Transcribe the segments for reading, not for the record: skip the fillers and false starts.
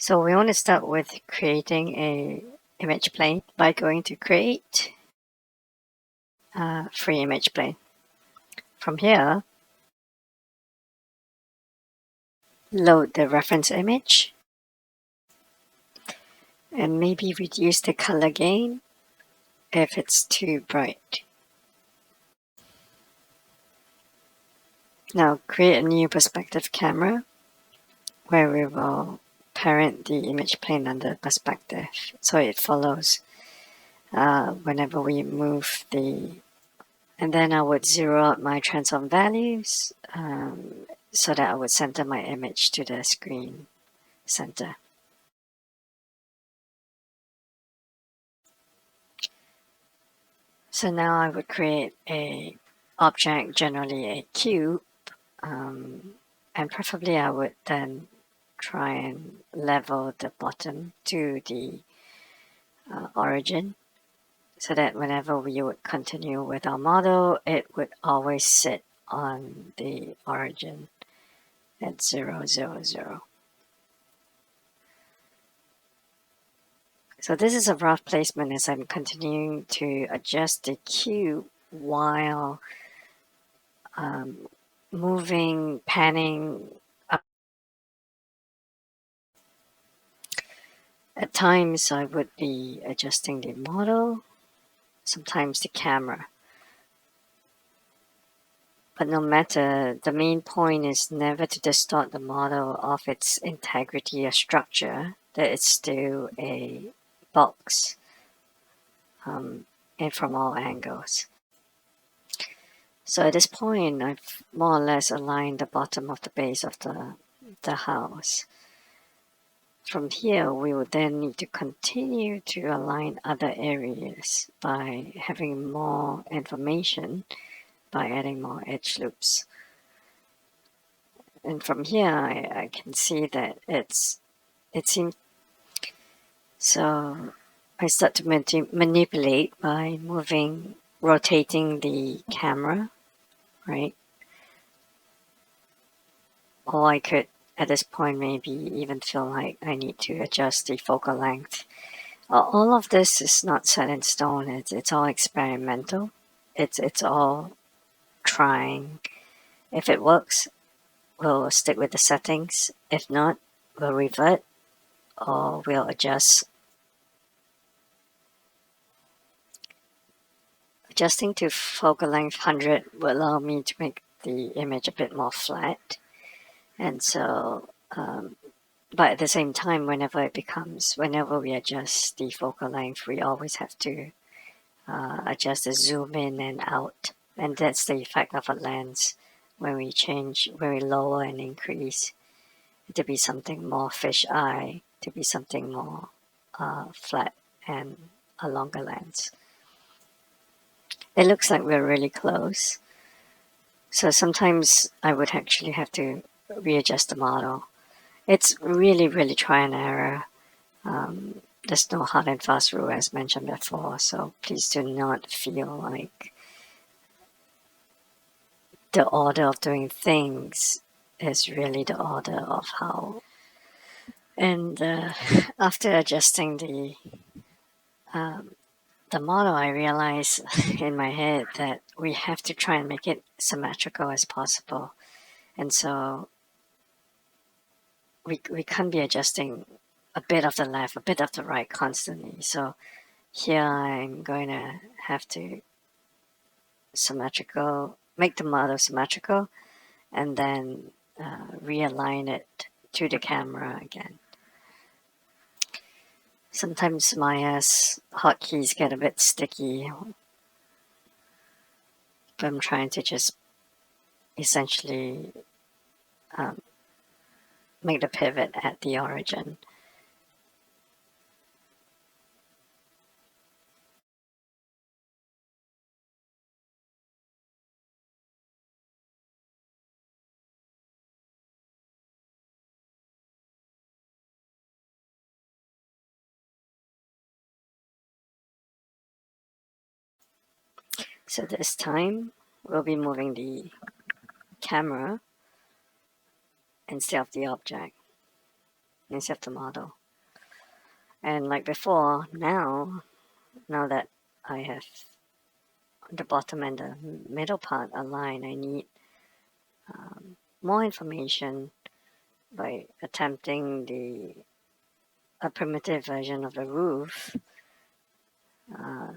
So we want to start with creating a image plane by going to create free image plane. From here, load the reference image and maybe reduce the color gain if it's too bright. Now create a new perspective camera where we will parent the image plane under perspective so it follows whenever we move the. And then I would zero out my transform values so that I would center my image to the screen center. So now I would create a object, generally a cube, and preferably I would then try and level the bottom to the origin so that whenever we would continue with our model, it would always sit on the origin at 0, 0, 0. So this is a rough placement as I'm continuing to adjust the cube while moving, panning up. At times I would be adjusting the model, sometimes the camera. But no matter, the main point is never to distort the model of its integrity or structure, that it's still a box and from all angles. So at this point, I've more or less aligned the bottom of the base of the house. From here, we will then need to continue to align other areas by having more information, by adding more edge loops. And from here, I can see that it seems. So I start to manipulate by rotating the camera, right? Or I could, at this point, maybe even feel like I need to adjust the focal length. All of this is not set in stone. It's all experimental. It's all trying. If it works, we'll stick with the settings. If not, we'll revert or we'll adjust. Adjusting to focal length 100 will allow me to make the image a bit more flat. And so, but at the same time, whenever we adjust the focal length, we always have to adjust the zoom in and out. And that's the effect of a lens when we lower and increase to be something more fish eye, to be something more flat and a longer lens. It looks like we're really close. So sometimes I would actually have to readjust the model. It's really, really try and error. There's no hard and fast rule as mentioned before, so please do not feel like the order of doing things is really the order of how. And after adjusting the model, I realized in my head that we have to try and make it symmetrical as possible. And so we can't be adjusting a bit of the left, a bit of the right constantly. So here I'm going to have to make the model symmetrical, and then realign it to the camera again. Sometimes Maya's hotkeys get a bit sticky, but I'm trying to just essentially make the pivot at the origin. So this time we'll be moving the camera instead of the object. instead of the model. And like before, now that I have the bottom and the middle part aligned, I need more information by attempting a primitive version of the roof uh,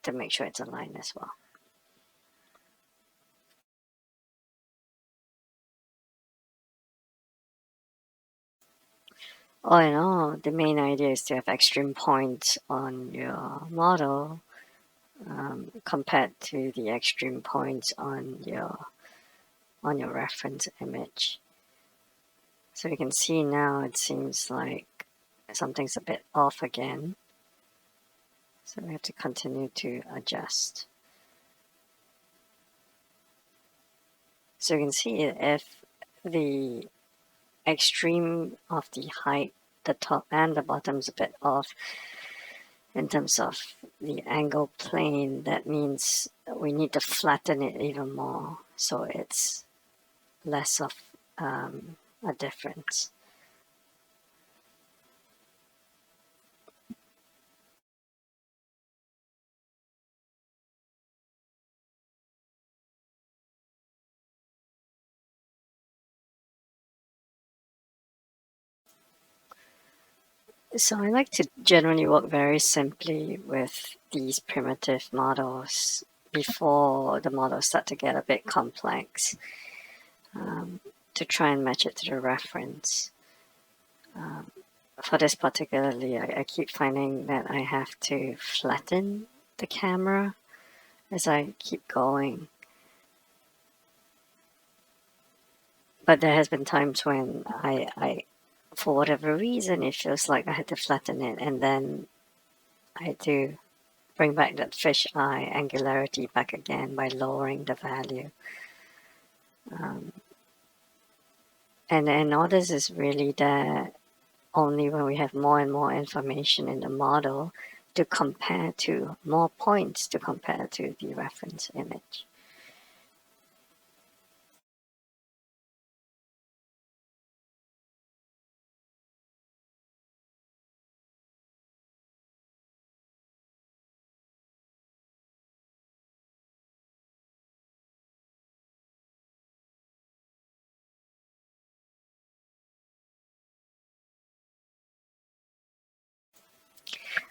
to make sure it's aligned as well. All in all, the main idea is to have extreme points on your model compared to the extreme points on your reference image. So you can see now it seems like something's a bit off again. So we have to continue to adjust. So you can see if the extreme of the height, the top and the bottom is a bit off in terms of the angle plane, that means we need to flatten it even more so it's less of a difference. So I like to generally work very simply with these primitive models before the models start to get a bit complex, to try and match it to the reference. For this particularly, I keep finding that I have to flatten the camera as I keep going. But there has been times when I for whatever reason, it feels like I had to flatten it, and then I had to bring back that fish eye angularity back again by lowering the value. And all this is really there only when we have more and more information in the model to compare to, more points to compare to the reference image.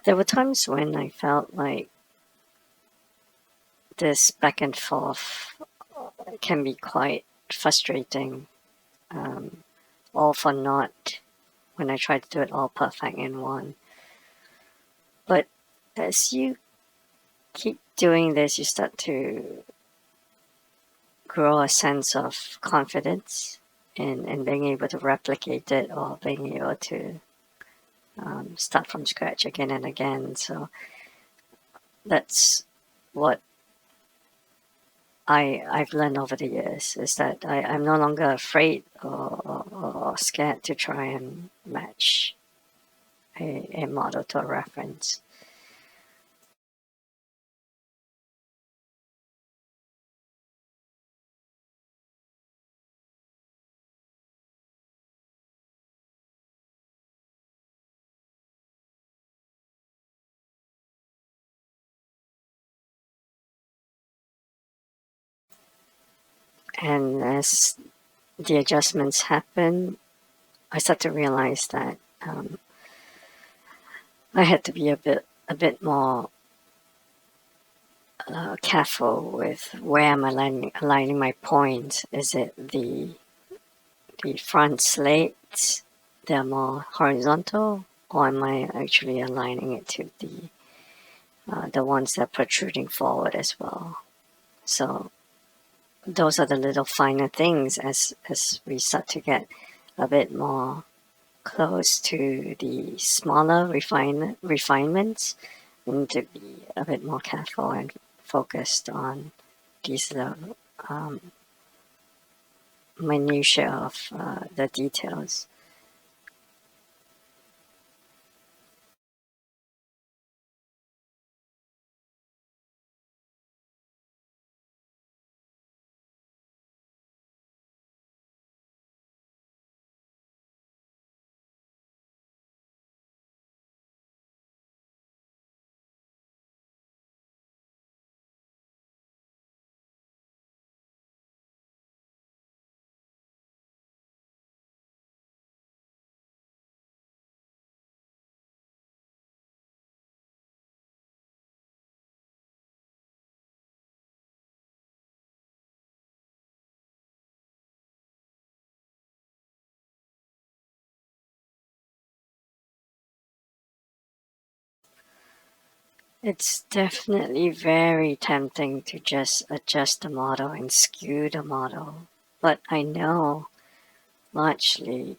There were times when I felt like this back and forth can be quite frustrating, all for naught when I try to do it all perfect in one. But as you keep doing this, you start to grow a sense of confidence in being able to replicate it or being able to start from scratch again and again. So that's what I've learned over the years, is that I'm no longer afraid or scared to try and match a model to a reference. And as the adjustments happen, I start to realize that I had to be a bit more careful with where I'm aligning my points. Is it the front slates that are more horizontal, or am I actually aligning it to the ones that are protruding forward as well? So those are the little finer things as we start to get a bit more close to the smaller refinements. We need to be a bit more careful and focused on these little minutiae of the details. It's definitely very tempting to just adjust the model and skew the model. But I know largely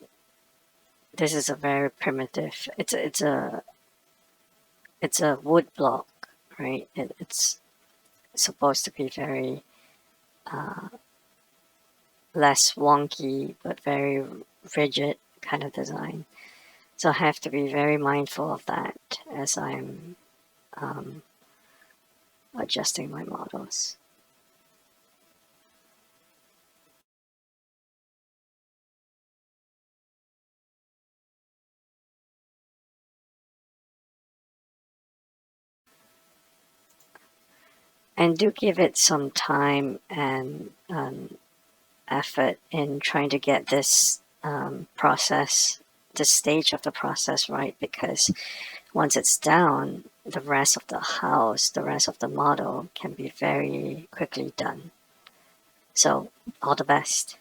this is a very primitive, it's a wood block, right? It's supposed to be very less wonky but very rigid kind of design. So I have to be very mindful of that as I'm um, adjusting my models. And do give it some time and effort in trying to get this process, the stage of the process right, because once it's down, the rest of the house, the rest of the model can be very quickly done. So, all the best.